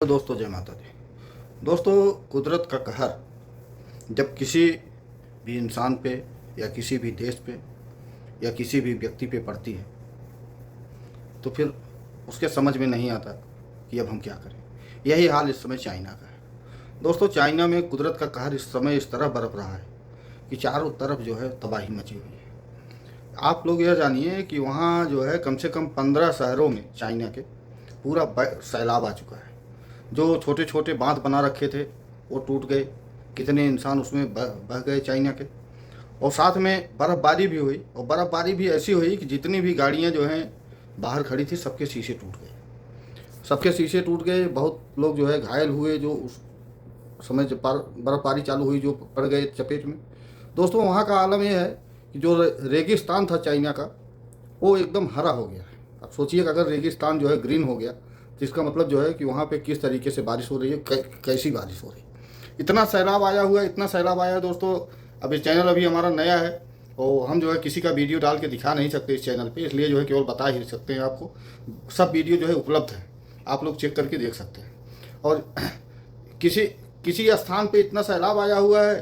दोस्तों जय माता दी। दोस्तों, कुदरत का कहर जब किसी भी इंसान पे या किसी भी देश पे या किसी भी व्यक्ति पे पड़ती है तो फिर उसके समझ में नहीं आता कि अब हम क्या करें। यही हाल इस समय चाइना का है। दोस्तों, चाइना में कुदरत का कहर इस समय इस तरह बरप रहा है कि चारों तरफ जो है तबाही मची हुई है। आप लोग यह जानिए कि वहाँ जो है कम से कम 15 शहरों में चाइना के पूरा सैलाब आ चुका है। जो छोटे छोटे बांध बना रखे थे वो टूट गए, कितने इंसान उसमें बह गए चाइना के। और साथ में बर्फ़बारी भी हुई, और बर्फ़बारी भी ऐसी हुई कि जितनी भी गाड़ियां जो हैं बाहर खड़ी थी सबके शीशे टूट गए, सबके शीशे टूट गए। बहुत लोग जो है घायल हुए, जो उस समय जब बर्फ़बारी चालू हुई जो पड़ गए चपेट में। दोस्तों, वहाँ का आलम यह है कि जो रेगिस्तान था चाइना का वो एकदम हरा हो गया है। अब सोचिए अगर रेगिस्तान जो है ग्रीन हो गया तो इसका मतलब जो है कि वहाँ पे किस तरीके से बारिश हो रही है, कैसी बारिश हो रही है। इतना सैलाब आया हुआ है, इतना सैलाब आया है। दोस्तों, अब इस चैनल अभी हमारा नया है और हम जो है किसी का वीडियो डाल के दिखा नहीं सकते इस चैनल पे, इसलिए जो है केवल बता ही सकते हैं आपको। सब वीडियो जो है उपलब्ध है, आप लोग चेक करके देख सकते हैं। और किसी किसी स्थान पे इतना सैलाब आया हुआ है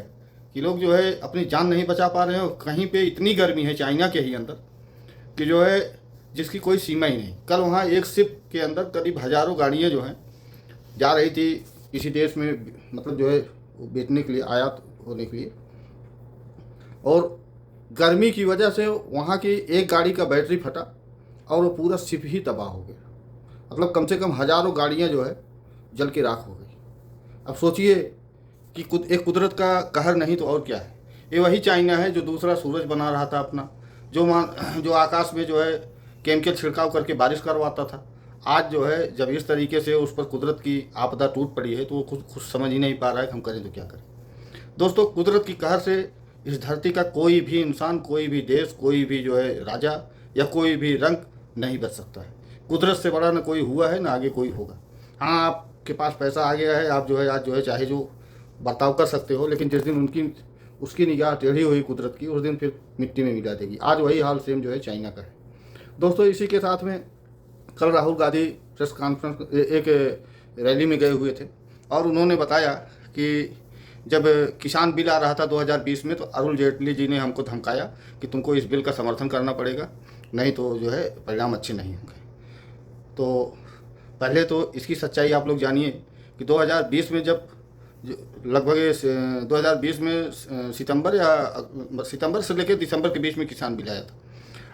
कि लोग जो है अपनी जान नहीं बचा पा रहे हैं। और कहीं पे इतनी गर्मी है चाइना के ही अंदर कि जो है जिसकी कोई सीमा ही नहीं। कल वहाँ एक शिप के अंदर करीब हज़ारों गाड़ियाँ जो हैं जा रही थी किसी देश में, मतलब जो है बेचने के लिए, आयात होने के लिए। और गर्मी की वजह से वहाँ की एक गाड़ी का बैटरी फटा और वो पूरा शिप ही तबाह हो गया। मतलब कम से कम हज़ारों गाड़ियाँ जो है जल के राख हो गई। अब सोचिए कि एक कुदरत का कहर नहीं तो और क्या है। ये वही चाइना है जो दूसरा सूरज बना रहा था अपना, जो आकाश में जो है केमिकल छिड़काव करके बारिश करवाता था। आज जो है जब इस तरीके से उस पर कुदरत की आपदा टूट पड़ी है तो वो खुद समझ ही नहीं पा रहा है कि हम करें तो क्या करें। दोस्तों, कुदरत की कहर से इस धरती का कोई भी इंसान, कोई भी देश, कोई भी जो है राजा या कोई भी रंग नहीं बच सकता है। कुदरत से बड़ा न कोई हुआ है, न आगे कोई होगा। हाँ, आपके पास पैसा आ गया है, आप जो है आज जो है चाहे जो बर्ताव कर सकते हो, लेकिन जिस दिन उसकी निगाह टेढ़ी हुई कुदरत की, उस दिन फिर मिट्टी में मिला देगी। आज वही हाल सेम जो है चाइना का है। दोस्तों, इसी के साथ में कल राहुल गांधी प्रेस कॉन्फ्रेंस एक रैली में गए हुए थे और उन्होंने बताया कि जब किसान बिल आ रहा था 2020 में तो अरुण जेटली जी ने हमको धमकाया कि तुमको इस बिल का समर्थन करना पड़ेगा, नहीं तो जो है परिणाम अच्छे नहीं होंगे। तो पहले तो इसकी सच्चाई आप लोग जानिए कि 2020 में जब लगभग 2020 में सितंबर से लेकर दिसंबर के बीच में किसान बिल आया था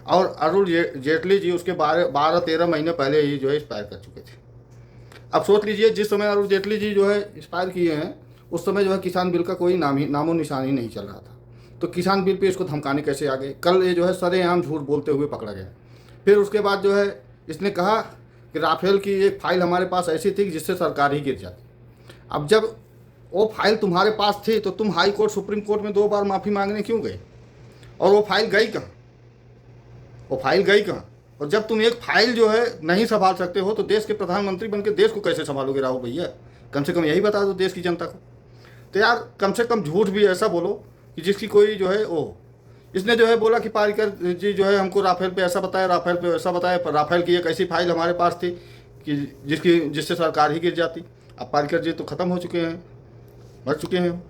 और अरुण जेटली जी उसके 12-13 महीने पहले ही जो है एक्सपायर कर चुके थे। अब सोच लीजिए, जिस समय अरुण जेटली जी जो है एक्सपायर किए हैं उस समय जो है किसान बिल का कोई नामो निशान ही नहीं चल रहा था। तो किसान बिल पे इसको धमकाने कैसे आ गए। कल ये जो है सरेआम झूठ बोलते हुए पकड़ा गया। फिर उसके बाद जो है इसने कहा कि राफेल की एक फाइल हमारे पास ऐसी थी जिससे सरकार ही गिर जाती। अब जब वो फाइल तुम्हारे पास थी तो तुम हाई कोर्ट, सुप्रीम कोर्ट में 2 बार माफ़ी मांगने क्यों गए? और वो फाइल गई कहाँ? वो फाइल गई कहाँ? और जब तुम एक फाइल जो है नहीं संभाल सकते हो तो देश के प्रधानमंत्री बनकर देश को कैसे संभालोगे राहुल भैया? कम से कम यही बता दो देश की जनता को। तो यार कम से कम झूठ भी ऐसा बोलो कि जिसकी कोई जो है वो। इसने जो है बोला कि पारिकर जी जो है हमको राफेल पे ऐसा बताया, राफेल पे वैसा बताया, पर राफेल की एक ऐसी फाइल हमारे पास थी कि जिससे सरकार ही गिर जाती। अब पारिकर जी तो ख़त्म हो चुके हैं, मर चुके हैं,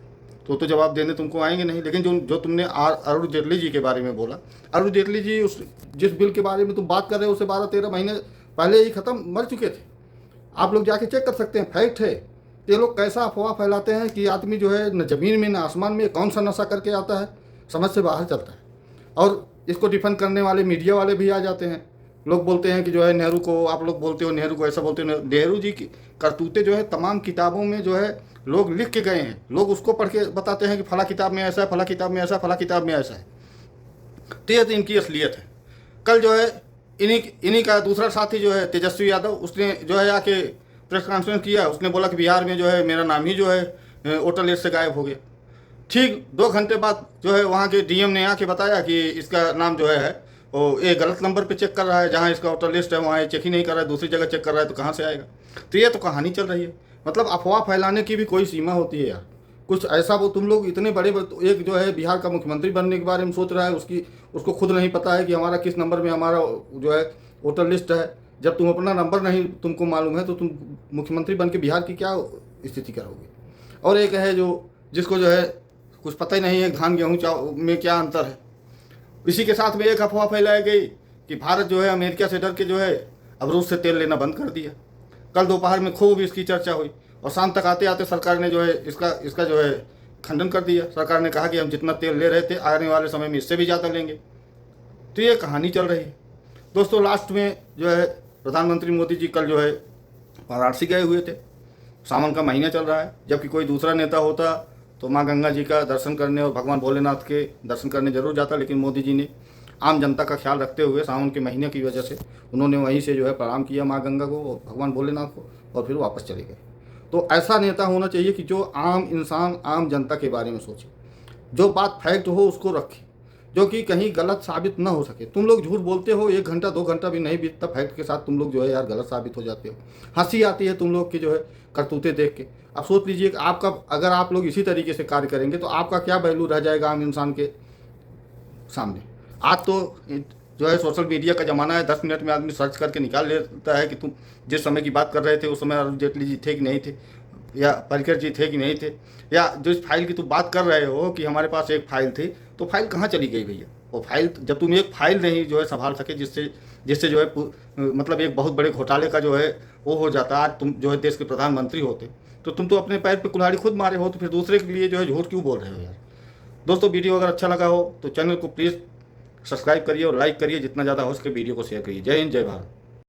तो जवाब देने तुमको आएंगे नहीं। लेकिन जो तुमने अरुण जेटली जी के बारे में बोला, अरुण जेटली जी उस जिस बिल के बारे में तुम बात कर रहे हो उसे 12-13 महीने पहले ही ख़त्म, मर चुके थे। आप लोग जाके चेक कर सकते हैं, फैक्ट है। ये लोग कैसा अफवाह फैलाते हैं कि आदमी जो है न ज़मीन में न आसमान में, कौन सा नशा करके आता है, समझ से बाहर चलता है। और इसको डिफेंड करने वाले मीडिया वाले भी आ जाते हैं। लोग बोलते हैं कि जो है नेहरू को, आप लोग बोलते हो नेहरू को ऐसा बोलते हो। नेहरू जी की करतूतें जो है तमाम किताबों में जो है लोग लिख के गए हैं। लोग उसको पढ़ के बताते हैं कि फला किताब में ऐसा है, फला किताब में ऐसा, फला किताब में ऐसा है। तो ये तो इनकी असलियत है। कल जो है इन्हीं का दूसरा साथी जो है तेजस्वी यादव, उसने जो है आके प्रेस कॉन्फ्रेंस किया। उसने बोला कि बिहार में जो है मेरा नाम ही जो है वोटर लिस्ट से गायब हो गया। ठीक 2 घंटे बाद जो है वहाँ के डीएम ने आके बताया कि इसका नाम जो है वो ये गलत नंबर पे चेक कर रहा है, जहाँ इसका वोटर लिस्ट है वहाँ ये चेक ही नहीं कर रहा है, दूसरी जगह चेक कर रहा है, तो कहाँ से आएगा। तो ये तो कहानी चल रही है। मतलब अफवाह फैलाने की भी कोई सीमा होती है यार। कुछ ऐसा वो तुम लोग इतने बड़े, एक जो है बिहार का मुख्यमंत्री बनने के बारे में सोच रहा है, उसको खुद नहीं पता है कि हमारा किस नंबर में हमारा जो है वोटर लिस्ट है। जब तुम अपना नंबर नहीं तुमको मालूम है तो तुम मुख्यमंत्री बन के बिहार की क्या स्थिति करोगे। और एक है जो जिसको जो है कुछ पता ही नहीं है धान गेहूँ में क्या अंतर है। इसी के साथ में एक अफवाह फैलाई गई कि भारत जो है अमेरिका से डर के जो है अब रूस से तेल लेना बंद कर दिया। कल दोपहर में खूब इसकी चर्चा हुई और शाम तक आते आते सरकार ने जो है इसका जो है खंडन कर दिया। सरकार ने कहा कि हम जितना तेल ले रहे थे आने वाले समय में इससे भी ज़्यादा लेंगे। तो ये कहानी चल रही है दोस्तों। लास्ट में जो है प्रधानमंत्री मोदी जी कल जो है वाराणसी गए हुए थे। सावन का महीना चल रहा है, जबकि कोई दूसरा नेता होता तो माँ गंगा जी का दर्शन करने और भगवान भोलेनाथ के दर्शन करने जरूर जाता, लेकिन मोदी जी ने आम जनता का ख्याल रखते हुए सावन के महीने की वजह से उन्होंने वहीं से जो है प्रणाम किया माँ गंगा को और भगवान भोलेनाथ को और फिर वापस चले गए। तो ऐसा नेता होना चाहिए कि जो आम इंसान आम जनता के बारे में सोचे, जो बात फैक्ट हो उसको रखे, जो कि कहीं गलत साबित ना हो सके। तुम लोग झूठ बोलते हो, 1 घंटा 2 घंटा भी नहीं बीतता फैक्ट के साथ तुम लोग जो है यार गलत साबित हो जाते हो। हंसी आती है तुम लोग की जो है करतूते देख के। अब सोच लीजिए कि आपका अगर आप लोग इसी तरीके से कार्य करेंगे तो आपका क्या वैल्यू रह जाएगा आम इंसान के सामने। आज तो जो है सोशल मीडिया का ज़माना है, 10 मिनट में आदमी सर्च करके निकाल लेता है कि तुम जिस समय की बात कर रहे थे उस समय अरुण जेटली जी थे कि नहीं थे, या पर्रिकर जी थे कि नहीं थे, या जिस फाइल की तुम बात कर रहे हो कि हमारे पास एक फाइल थी, तो फाइल कहाँ चली गई भैया। वो फाइल जब तुम एक फाइल नहीं जो है संभाल सके जिससे जिससे जो है मतलब एक बहुत बड़े घोटाले का जो है वो हो जाता। आज तुम जो है देश के प्रधानमंत्री होते तो तुम तो अपने पैर पे कुल्हाड़ी खुद मारे हो, तो फिर दूसरे के लिए जो है झूठ क्यों बोल रहे हो यार। दोस्तों वीडियो अगर अच्छा लगा हो तो चैनल को प्लीज़ सब्सक्राइब करिए और लाइक करिए, जितना ज़्यादा हो सके वीडियो को शेयर करिए। जय हिंद, जय भारत।